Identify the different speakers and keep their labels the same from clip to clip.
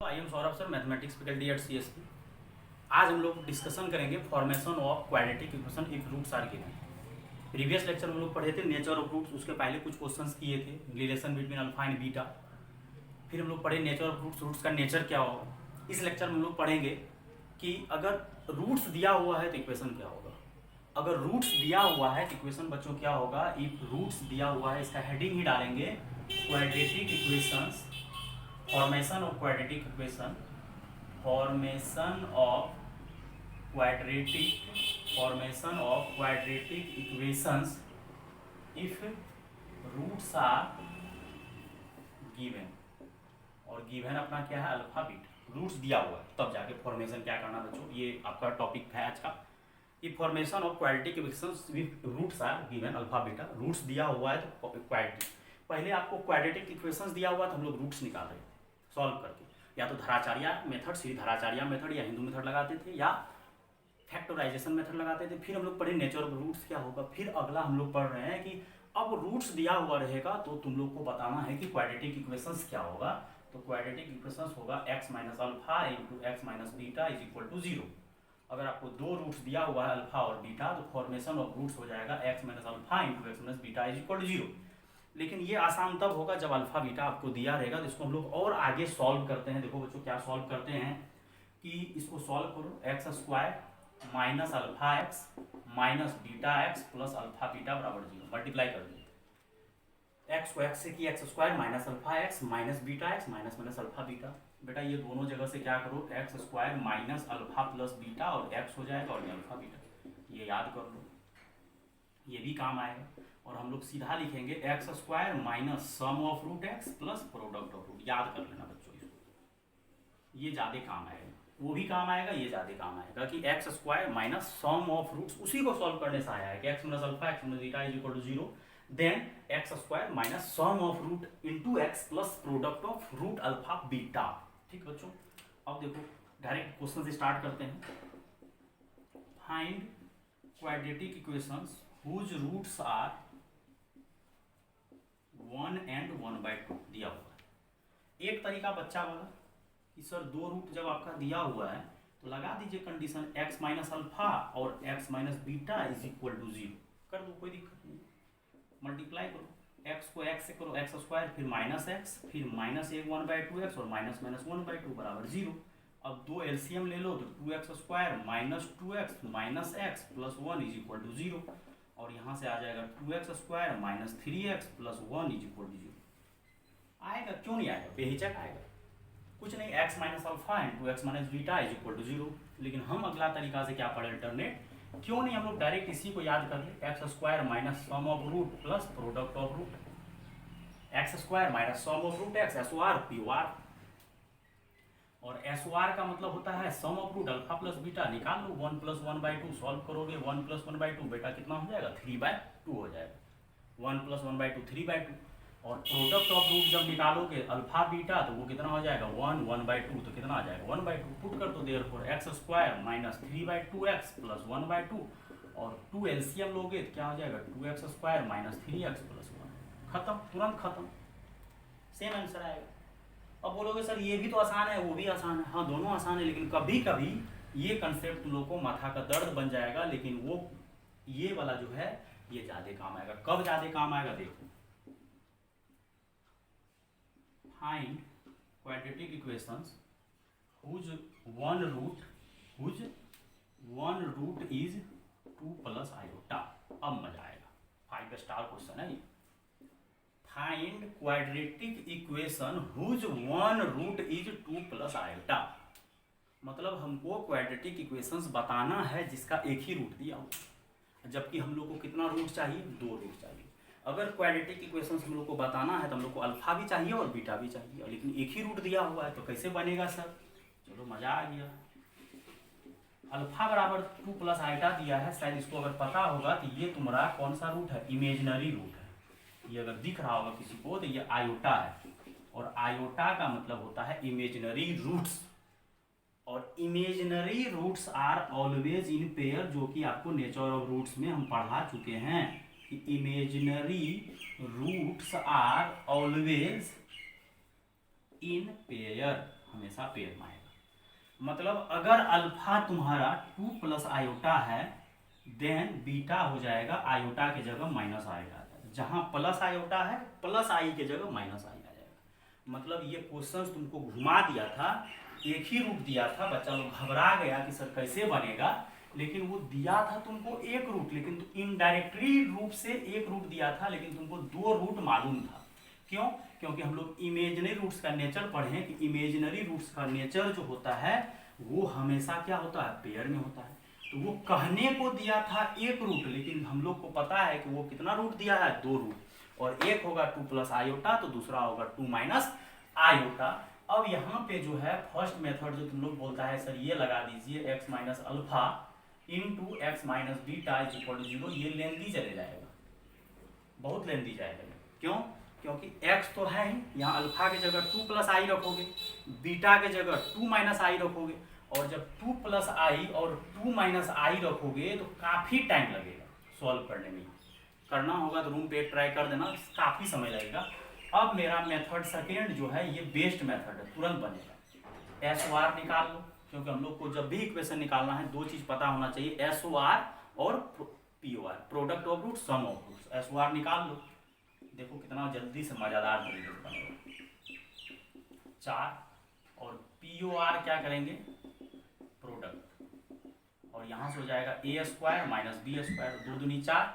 Speaker 1: I am Saurabh sir, mathematics faculty at CSP। आज हम लोग डिस्कशन करेंगे formation of quadratic equation if roots are given. Previous lecture में हम लोग पढ़े थे नेचर ऑफ रूट्स, उसके पहले कुछ क्वेश्चंस किए थे, relation between alpha and beta. फिर हम लोग पढ़े नेचर ऑफ रूट्स, रूट्स का नेचर क्या होगा। इस लेक्चर में हम लोग पढ़ेंगे कि अगर रूट्स दिया हुआ है तो इक्वेशन क्या होगा। अगर रूट्स दिया हुआ है तो इक्वेशन बच्चों क्या होगा। इफ रूट्स दिया हुआ है, इसका हेडिंग ही डालेंगे quadratic equations, formation of quadratic equation, formation of quadratic equations if roots are given. और गिवन अपना क्या है, अल्फा बीटा। रूट्स दिया हुआ है तब जाके फॉर्मेशन क्या करना बच्चों, ये आपका टॉपिक है आज का। ये formation of quadratic equations with roots are given alpha beta. Roots दिया हुआ है तो क्वाड्रेटिक, पहले आपको क्वाड्रेटिक इक्वेशंस दिया हुआ तो हम लोग रूट्स निकाल रहे थे सॉल्व करके, या तो धराचार्य मेथड, श्री धराचार्य मेथड या हिंदू मेथड लगाते थे, या फैक्टराइजेशन मेथड लगाते थे। फिर हम लोग पढ़े नेचर ऑफ रूट्स क्या होगा। फिर अगला हम लोग पढ़ रहे हैं कि अब रूट्स दिया हुआ रहेगा तो तुम लोग को बताना है कि क्वाड्रेटिक इक्वेशंस क्या होगा। तो क्वाड्रेटिक इक्वेशंस होगा x minus alpha into x minus beta is equal to 0। अगर आपको दो रूट्स दिया हुआ है अल्फा और बीटा, तो फॉर्मेशन ऑफ रूट्स हो जाएगा x minus alpha into x minus beta is equal to 0। लेकिन ये आसान तब होगा जब अल्फा बीटा आपको दिया रहेगा। तो इसको हम लोग और आगे सॉल्व करते हैं। देखो बच्चों क्या सॉल्व करते हैं कि इसको सॉल्व करो, x square minus alpha x minus beta x plus alpha beta बराबर 0। मल्टीप्लाई कर दो, एक्स को एक्स से किया x square minus alpha x minus beta x minus minus alpha beta. बेटा ये दोनों जगह से क्या करो, x square minus alpha plus beta और एक्स हो जाएगा और ये अल्फा बीटा, ये याद कर लो, ये भी काम आएगा। और हम लोग सीधा लिखेंगे x square minus sum of root x plus product of root. याद कर लेना बच्चों इसको, ये ज़्यादा काम आएगा, वो भी काम आएगा, ये ज़्यादा काम आएगा कि x square minus sum of roots, उसी को सॉल्व करने से आया है कि x minus alpha x minus beta is equal to 0। Then x square minus sum of root into x plus product of root alpha beta. ठीक बच्चों, अब देखो डायरेक्ट क्वेश्चन से स्टार्ट करते हैं। Find quadratic equations whose roots are 1 and 1/2 दिया हुआ है। एक तरीका बच्चा वाला कि सर दो रूट जब आपका दिया हुआ है तो लगा दीजिए कंडीशन x माइनस अल्फा और x minus beta is equal to 0 कर दो, कोई दिक्कत नहीं। मल्टीप्लाई करो, x को x से करो एक्स स्क्वायर, फिर माइनस एक्स, फिर माइनस 1/2x और माइनस माइनस 1/2 बराबर 0। अब दो एलसीएम ले लो तो 2x square minus 2x minus x plus 1 is equal to 0। और यहाँ से आ जाएगा 2x square minus 3x plus 1 is equal to 0। आएगा, क्यों नहीं आएगा, बेहिचक आएगा। कुछ नहीं, x minus alpha into x minus beta is equal to 0। लेकिन हम अगला तरीका से क्या पढ़े, अल्टरनेट, क्यों नहीं हम लोग डायरेक्ट इसी को याद कर ले, x square minus sum of root plus product of root, x square minus sum of root x, SOR POR। और SOR का मतलब होता है sum of root alpha plus beta. निकाल लो 1 प्लस 1/2, सॉल्व करोगे 1 प्लस 1/2, बेटा कितना हो जाएगा, 3/2 हो जाएगा। 1 प्लस 1/2 3/2। और प्रोडक्ट ऑफ रूट जब निकालोगे अल्फा बीटा तो वो कितना हो जाएगा, 1 1/2, तो कितना आ जाएगा 1/2। पुट कर दो therefore x square minus 3/2x plus 1/2 और 2 एलसीएम लोगे तो क्या हो जाएगा 2x square minus 3x plus 1। खत्म, तुरंत खत्म, सेम आंसर आएगा। अब बोलोगे सर ये भी तो आसान है वो भी आसान है। हाँ दोनों आसान है, लेकिन कभी कभी ये कंसेप्ट तुम लोग को माथा का दर्द बन जाएगा, लेकिन वो ये वाला जो है ये ज़्यादा काम आएगा। कब ज़्यादा काम आएगा देखो, find quadratic equations whose one root is 2 plus iota. अब मजा आएगा, 5 स्टार क्वेश्चन है ये। Find quadratic equation whose one root is 2 plus iota. मतलब हमको क्वाड्रेटिक इक्वेशंस बताना है जिसका एक ही रूट दिया हो, जबकि हम लोग को कितना रूट चाहिए, 2 रूट चाहिए। अगर क्वाड्रेटिक इक्वेशंस हम लोग को बताना है तो हम लोग को अल्फा भी चाहिए और बीटा भी चाहिए, लेकिन एक ही रूट दिया हुआ है तो कैसे बनेगा सर। चलो मजा आ गया। अल्फा बराबर 2 प्लस आयोटा दिया है, शायद इसको अगर पता होगा तो ये तुम्हारा कौन सा रूट है, इमेजिनरी रूट है। ये अगर दिख रहा होगा किसी को तो ये आयोटा है, और आयोटा का मतलब होता है इमेजिनरी रूट्स। और imaginary roots are always in pair, जो कि आपको नेचर ऑफ रूट्स में हम पढ़ा चुके हैं कि imaginary roots are always in pair. हमेशा पेयर में आएगा। मतलब अगर अल्फा तुम्हारा 2 प्लस आयोटा है देन बीटा हो जाएगा आयोटा के जगह माइनस आई आ जाएगा। जहाँ प्लस आयोटा है प्लस आई के जगह माइनस आई आ जाएगा। मतलब ये क्वेश्चन तुमको घुमा दिया था, एक ही रूट दिया था, बच्चा लोग घबरा गया कि सर कैसे बनेगा, लेकिन वो दिया था तुमको एक रूट, लेकिन तो इनडायरेक्टली रूट से एक रूट दिया था, लेकिन तुमको 2 रूट मालूम था। क्यों? क्योंकि हम लोग इमेजिनरी रूट्स का नेचर पढ़े हैं कि इमेजिनरी रूट्स का नेचर जो होता है वो हमेशा क्या होता है, पेयर में होता है। तो वो कहने को दिया था एक रूट, लेकिन हम लोग को पता है कि वो कितना रूट दिया है, 2 रूट, और एक होगा 2 प्लस आयोटा तो दूसरा होगा 2 माइनस आयोटा। अब यहाँ पे जो है फर्स्ट मेथड जो तुम लोग बोलता है सर ये लगा दीजिए x minus alpha into x minus beta is equal to 0, ये लेंदी चले जाएगा, बहुत लेंदी जाएगा। क्यों? क्योंकि x तो है ही, यहाँ अल्फा के जगह 2 प्लस आई रखोगे, बीटा के जगह 2 माइनस आई रखोगे, और जब 2 प्लस आई और 2 माइनस आई रखोगे तो काफ़ी टाइम लगेगा सॉल्व करने में। करना होगा तो रूम पे ट्राई कर देना, काफ़ी समय लगेगा। अब मेरा मेथड सेकेंड जो है ये बेस्ट मेथड है, तुरंत बनेगा। एस ओ आर निकाल लो, क्योंकि हम लोग को जब भी इक्वेशन निकालना है 2 चीज़ पता होना चाहिए, एस ओ आर और P O R, product of root sum of roots. S O R निकाल लो, देखो कितना जल्दी से मज़ेदार तरीके से बनेगा। 4 और पी ओ आर क्या करेंगे, प्रोडक्ट, और यहाँ से हो जाएगा ए स्क्वायर माइनस बी स्क्वायर, 2 दूनी 4,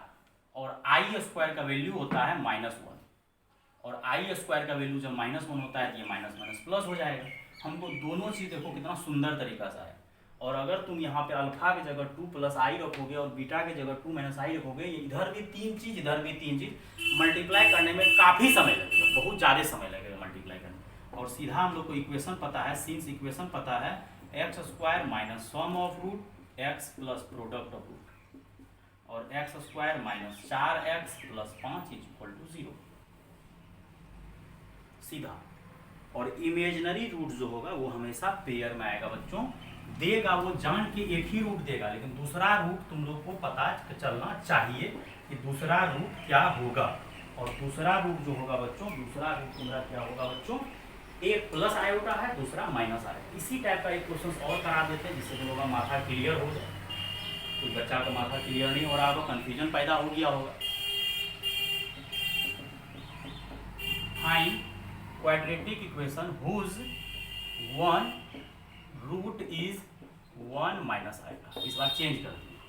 Speaker 1: और आई स्क्वायर का वैल्यू होता है -1, और आई स्क्वायर का वैल्यू जब -1 होता है तो ये माइनस माइनस प्लस हो जाएगा। हमको दोनों चीज़ देखो कितना सुंदर तरीका से है। और अगर तुम यहाँ पे अल्फा की जगह 2 प्लस आई रखोगे और बीटा की जगह 2 माइनस आई रखोगे, ये इधर भी 3 चीज़ इधर भी 3 चीज़, मल्टीप्लाई करने में काफ़ी समय लगेगा, बहुत ज़्यादा समय लगेगा मल्टीप्लाई करने में। और सीधा हम लोग को इक्वेशन पता है, सिंस इक्वेशन पता है x square minus sum of root x plus product of root, और x square minus 4x plus 5 is equal to 0, सीधा। और इमेजिनरी रूट जो होगा वो हमेशा पेयर में आएगा बच्चों, देगा वो जान के एक ही रूट देगा, लेकिन दूसरा रूट तुम लोग को पता चलना चाहिए कि दूसरा रूट क्या होगा। और दूसरा रूट जो होगा बच्चों, दूसरा रूट तुम्हारा क्या होगा बच्चों, एक प्लस आयोटा है, दूसरा माइनस आयोटा। इसी टाइप का एक क्वेश्चन और करा देते हैं जिससे तुम लोग का माथा क्लियर हो जाए। कुछ बच्चा का माथा क्लियर नहीं हो रहा होगा, कन्फ्यूजन पैदा हो गया होगा। Find quadratic equation whose one root is 1 minus iota. इस बार चेंज कर दिया,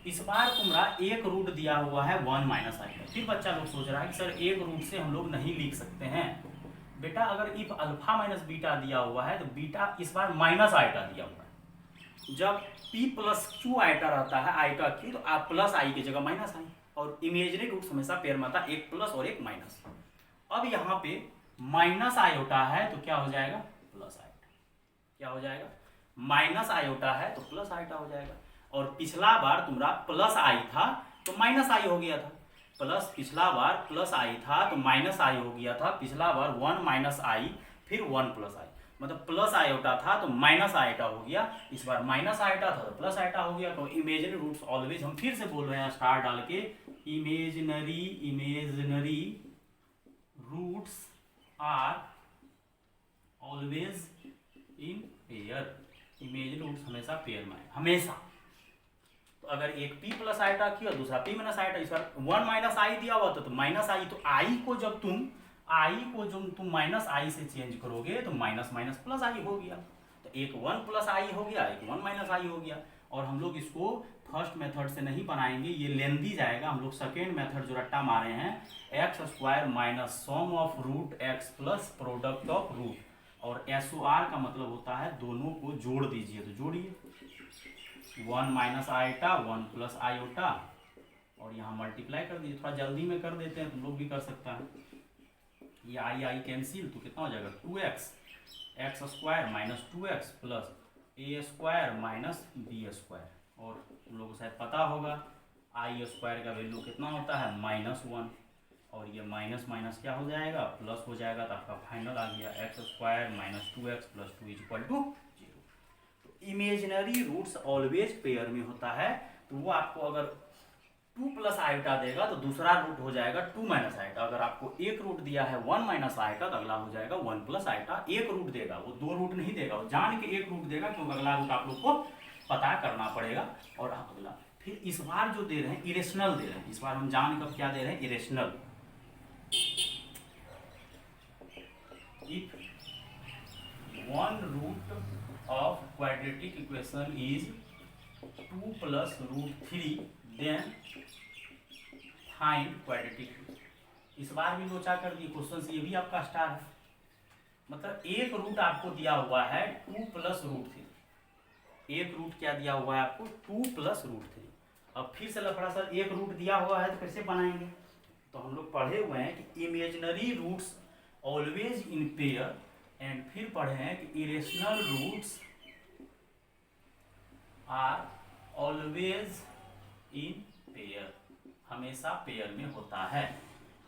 Speaker 1: इस बार तुम्हारा एक रूट दिया हुआ है 1 माइनस आइटा। फिर बच्चा लोग सोच रहा है कि सर एक रूट से हम लोग नहीं लिख सकते हैं। बेटा अगर इफ अल्फा माइनस बीटा दिया हुआ है तो बीटा इस बार माइनस आइटा दिया हुआ है। जब p प्लस क्यू आइटा रहता है आइटा की, तो आप प्लस आई की जगह माइनस आई, और इमेजिनरी रूट्स हमेशा पेयर में आता है, एक प्लस और एक माइनस। अब यहाँ पे माइनस आयोटा है तो क्या हो जाएगा, प्लस आयोटा। क्या हो जाएगा, माइनस आयोटा है तो प्लस आयोटा हो जाएगा। और पिछला बार तुम्हारा प्लस आई था तो माइनस आई हो गया था, प्लस पिछला बार प्लस आई था तो माइनस आई हो गया था, पिछला बार 1 माइनस आई फिर 1 प्लस आई, मतलब प्लस आयोटा था तो माइनस आयोटा हो गया, इस बार माइनस आयोटा था तो प्लस आयोटा हो गया। तो इमेजिनरी रूट्स ऑलवेज, हम फिर से बोल रहे हैं स्टार डाल के, imaginary roots are always in pair. Imaginary roots हमेशा पेयर में है, हमेशा। तो अगर एक p प्लस आइटा किया, दूसरा p माइनस आइटा, इस बार 1 माइनस आई दिया हुआ तो माइनस आई, तो आई को जब तुम माइनस आई से चेंज करोगे तो माइनस माइनस प्लस आई हो गया। तो एक 1 प्लस आई हो गया, एक 1 माइनस आई हो गया। और हम लोग इसको फर्स्ट मेथड से नहीं बनाएंगे, ये लेंदी जाएगा। हम लोग सेकेंड मेथड जो रट्टा मारे हैं, x square minus sum of root x plus product of root, और SOR का मतलब होता है दोनों को जोड़ दीजिए, तो जोड़िए 1 माइनस आयोटा 1 प्लस आयोटा, और यहाँ मल्टीप्लाई कर दीजिए। थोड़ा जल्दी में कर देते हैं, तुम लोग भी कर सकता है। ये आई कैंसिल, तो कितना हो जाएगा 2x, x square minus 2x plus a square minus b square. और तुम लोग को शायद पता होगा आई स्क्वायर का वैल्यू कितना होता है, -1, और ये माइनस माइनस क्या हो जाएगा, प्लस हो जाएगा। तो आपका फाइनल आ गया x square minus 2x plus 2 is equal to 0। तो इमेजिनरी रूट्स ऑलवेज पेयर में होता है। तो वो आपको अगर 2 प्लस आयोटा देगा तो दूसरा रूट हो जाएगा 2 माइनस आयोटा। अगर आपको एक रूट दिया है 1 माइनस आयोटा तो अगला हो जाएगा 1 प्लस आयोटा। एक रूट देगा, वो दो रूट नहीं देगा, वो जान के एक रूट देगा क्योंकि अगला रूट आप लोग को पता करना पड़ेगा। और अगला फिर इस बार जो दे रहे हैं इरेशनल दे रहे हैं, इस बार हम जान कर क्या दे रहे हैं, irrational. If one root of quadratic equation is 2 plus root 3 then find quadratic. इस बार भी लोचा कर दिए क्वेश्चन से, ये भी आपका स्टार है। मतलब एक रूट आपको दिया हुआ है 2 प्लस रूट 3, एक रूट क्या दिया हुआ है आपको 2 प्लस रूट 3। अब फिर से लफड़ा सर एक रूट दिया हुआ है तो कैसे बनाएंगे, तो हम लोग पढ़े हुए हैं कि imaginary roots always in pair, and फिर पढ़े हैं कि irrational roots are always in pair, हमेशा पेयर में होता है।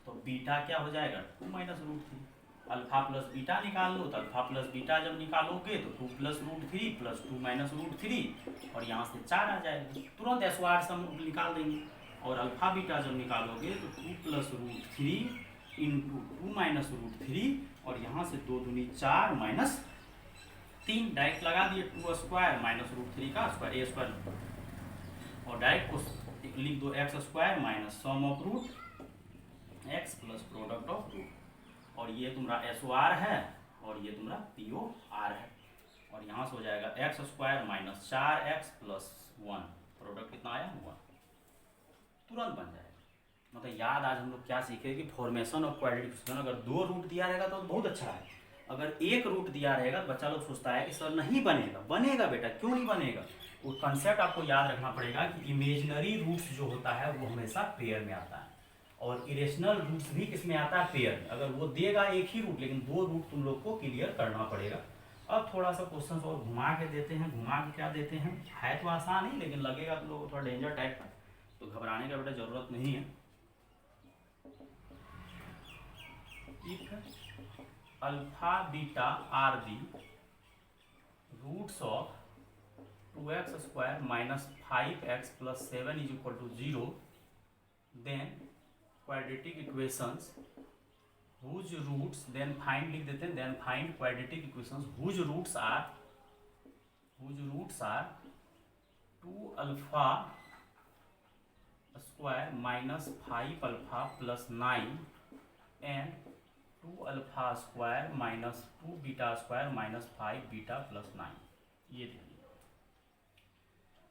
Speaker 1: तो बीटा क्या हो जाएगा 2 minus root 3। Alpha plus beta निकाल लो, तो अल्फा प्लस बीटा जब निकालोगे तो 2 plus root 3 plus 2 minus root 3 और यहाँ से 4 आ जाएगा, तुरंत SOR सम निकाल देंगे। और अल्फा बीटा जब निकालोगे तो 2 plus root 3 into 2 minus root 3 और यहाँ से 2 दूनी 4 माइनस 3 डायरेक्ट लगा दिए, 2 स्क्वायर माइनस रूट 3 का स्क्वायर ए स्क्वायर, और डायरेक्ट को लिख दो x square minus sum of root x plus product of root. और ये तुम्हारा SOR है और ये तुम्हारा POR है। और यहाँ से हो जाएगा x square minus 4x plus 1, product कितना आया 1, तुरंत बन जाएगा। मतलब याद आज हम लोग क्या सीखे कि फॉर्मेशन ऑफ क्वाड्रेटिक इक्वेशन, अगर 2 रूट दिया रहेगा तो बहुत अच्छा है, अगर एक रूट दिया रहेगा तो बच्चा लोग सोचता है कि सर नहीं बनेगा। बनेगा बेटा, क्यों नहीं बनेगा, वो कंसेप्ट आपको याद रखना पड़ेगा कि इमेजिनरी रूट्स जो होता है वो हमेशा पेयर में आता है, और इरेशनल रूट्स भी किसमें आता है, पेयर में। अगर वो देगा एक ही रूट लेकिन 2 रूट तुम लोग को क्लियर करना पड़ेगा। अब थोड़ा सा क्वेश्चन और घुमा के देते हैं, घुमा के क्या देते हैं, है तो आसान ही लेकिन लगेगा तुम लोग थोड़ा डेंजर टाइप का, तो घबराने का बेटा जरूरत नहीं है। If alpha beta are the roots of 2x square minus 5x plus 7 is equal to 0, then quadratic equations whose roots, then find लिख देते हैं, then find quadratic equations whose roots are 2 alpha square minus 5 alpha plus 9 and 2 alpha square minus 2 beta square minus 5 beta plus 9। ये देखिए,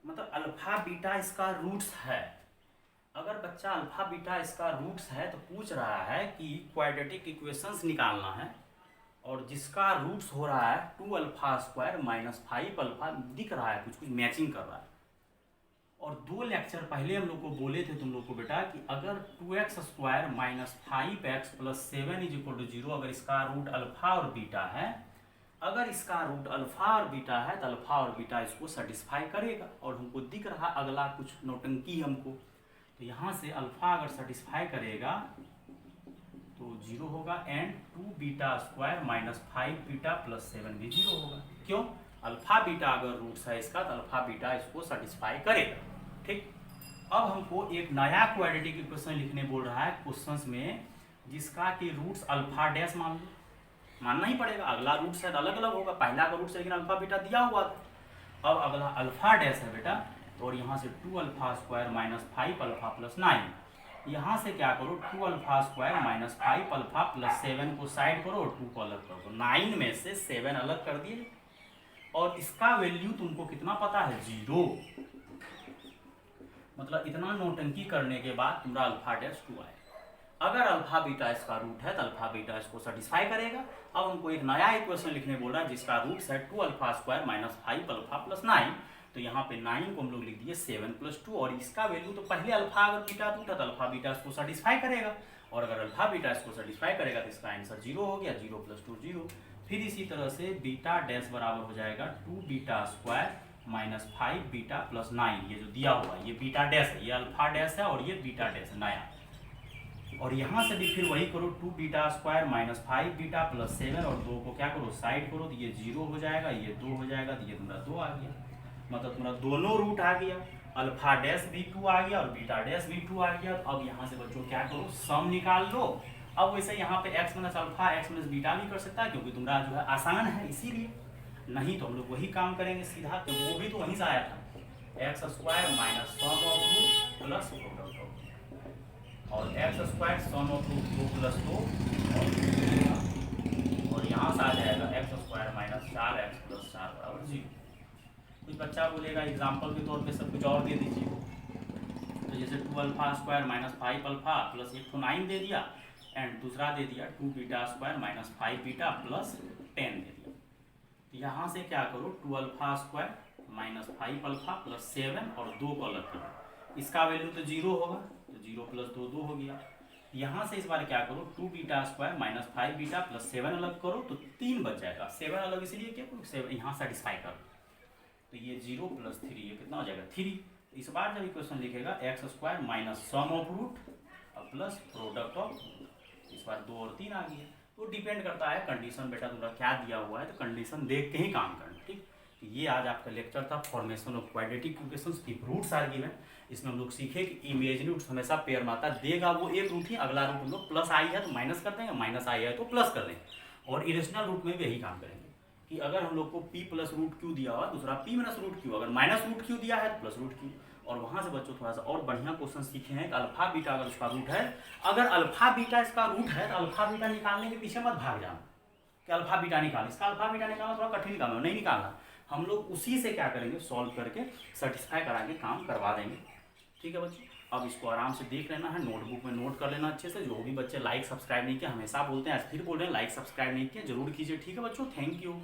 Speaker 1: मतलब alpha beta इसका roots है। अगर बच्चा अल्फा बीटा इसका रूट्स है तो पूछ रहा है कि क्वाड्रेटिक इक्वेशंस निकालना है, और जिसका रूट्स हो रहा है 2 अल्फा स्क्वायर माइनस 5 अल्फा, दिख रहा है कुछ कुछ मैचिंग कर रहा है। और 2 लेक्चर पहले हम लोग को बोले थे तुम लोग को बेटा कि अगर 2x square minus 5x plus 7 is equal to 0, अगर इसका रूट अल्फा और बीटा है, अगर इसका रूट अल्फा और बीटा है तो अल्फा और बीटा इसको सेटिस्फाई करेगा। और हमको दिख रहा अगला कुछ नौटंकी हमको, तो यहाँ से अल्फा अगर सेटिस्फाई करेगा तो 0 होगा, and 2 beta square minus 5 beta plus 7 भी 0 होगा। क्यों, अल्फा बीटा अगर रूट्स है इसका तो अल्फा बीटा इसको सेटिस्फाई करेगा। ठीक, अब हमको एक नया क्वाड्रेटिक इक्वेशन लिखने बोल रहा है क्वेश्चंस में, जिसका कि रूट्स अल्फा डैश मान लो, मानना ही पड़ेगा, अगला रूट शायद अलग अलग होगा, पहला का रूट से लेकिन अल्फा बीटा दिया हुआ था। अब अगला अल्फा डैश है बेटा, और यहाँ से 2 alpha square minus 5 alpha plus 9, यहाँ से क्या करो 2 alpha square minus 5 alpha plus 7 को साइड करो और 2 को अलग कर दो, 9 में से 7 अलग कर दिए, और इसका वैल्यू तुमको कितना पता है 0। मतलब इतना नौटंकी करने के बाद तुम्हारा अल्फा डैश 2 आएगा। अगर अल्फा बीटा इसका रूट है तो अल्फा बीटा इसको सेटिस्फाई करेगा। अब हमको एक नया इक्वेशन लिखने बोल रहा है जिसका रूट है 2 alpha square minus 5 alpha plus 9, तो यहाँ पे 9 को हम लोग लिख दिए 7 प्लस 2, और इसका वैल्यू तो पहले अल्फा अगर बीटा रूट है तो अल्फा बीटा इसको सेटिस्फाई करेगा, और अगर अल्फा बीटा इसको सेटिस्फाई करेगा तो इसका आंसर 0 हो गया, 0 प्लस 2 0। फिर इसी तरह से बीटा डैश बराबर हो जाएगा 2 beta square minus 5 beta plus 9, ये जो दिया हुआ है ये बीटा डैश है, ये अल्फा डैश है और ये बीटा डैश है नया। और यहाँ से भी फिर वही करो 2 beta square minus 5 beta plus 7, और 2 को क्या करो साइड करो, तो ये 0 हो जाएगा, ये 2 हो जाएगा, तो ये तुम्हारा 2 आ गया। मतलब तुम्हारा दोनों रूट आ गया, अल्फा डैश v2 आ गया और बीटा डैश v2 आ गया। अब यहाँ से बच्चों क्या करो, सम निकाल लो। अब वैसे यहाँ पे x minus alpha x minus beta भी कर सकता है, क्योंकि तुम्हारा जो है आसान है इसीलिए। नहीं तो हम लोग वही काम करेंगे सीधा, तो वो भी तो वहीं से आया था, x square minus sum of root plus product of, और x square sum of root 2 plus 2 और यहाँ से आ जाएगा x square minus 4x plus 4 बराबर 0। कुछ बच्चा बोलेगा एग्जाम्पल के तौर पे सब कुछ और दे दीजिए, तो जैसे 2 alpha square minus 5 alpha plus 1 तो 9 दे दिया, एंड दूसरा दे दिया 2 beta square minus 5 beta plus 10 दे दिया। तो यहाँ से क्या करो, 2 alpha square minus 5 alpha plus 7 और 2 को अलग करो, इसका वैल्यू तो 0 होगा, तो 0 प्लस 2 2 हो गया। यहाँ से इस बार क्या करो, 2 beta square minus 5 beta plus 7 अलग करो तो 3 बच जाएगा। 7 अलग इसलिए क्या, 7 यहाँ सेटिस्फाई करो, तो ये 0 प्लस 3 ये कितना हो जाएगा 3। इस बार जब इक्वेशन लिखेगा x square minus sum of root और प्लस प्रोडक्ट ऑफ, इस बार 2 और 3 आ गया। तो डिपेंड करता है कंडीशन बेटा तुम्हारा क्या दिया हुआ है, तो कंडीशन देख के ही काम करना, ठीक। तो ये आज आपका लेक्चर था फॉर्मेशन ऑफ क्वाड्रेटिक इक्वेशंस की रूट्स आर गिवन। इसमें हम लोग सीखे कि इमेजिनरी रूट्स हमेशा पेयर माता देगा वो एक रूट ही, अगला रूट हम लोग प्लस आई है तो माइनस कर देंगे, माइनस आई है तो प्लस कर देंगे। और इरेशनल रूट में भी यही काम करेंगे कि अगर हम लोग को p प्लस रूट क्यू दिया हुआ, दूसरा p माइनस रूट क्यू, अगर माइनस रूट क्यू दिया है तो प्लस रूट क्यू। और वहां से बच्चों थोड़ा सा और बढ़िया क्वेश्चन सीखे हैं कि अल्फा बीटा अगर उसका रूट है, अगर अल्फा बीटा इसका रूट है तो अल्फा बीटा निकालने के पीछे मत भाग जाना कि अल्फा बीटा निकाल, इसका अल्फा बीटा निकालना थोड़ा कठिन काम है, नहीं निकालना। हम लोग उसी से क्या करेंगे, सॉल्व करके सेटिस्फाई करा के काम करवा देंगे, ठीक है बच्चों। अब इसको आराम से देख लेना है, नोटबुक में नोट कर लेना अच्छे से। जो भी बच्चे लाइक सब्सक्राइब नहीं किया, हमेशा बोलते हैं आज फिर बोल रहे हैं, लाइक सब्सक्राइब नहीं किया जरूर कीजिए, ठीक है बच्चों। Thank you.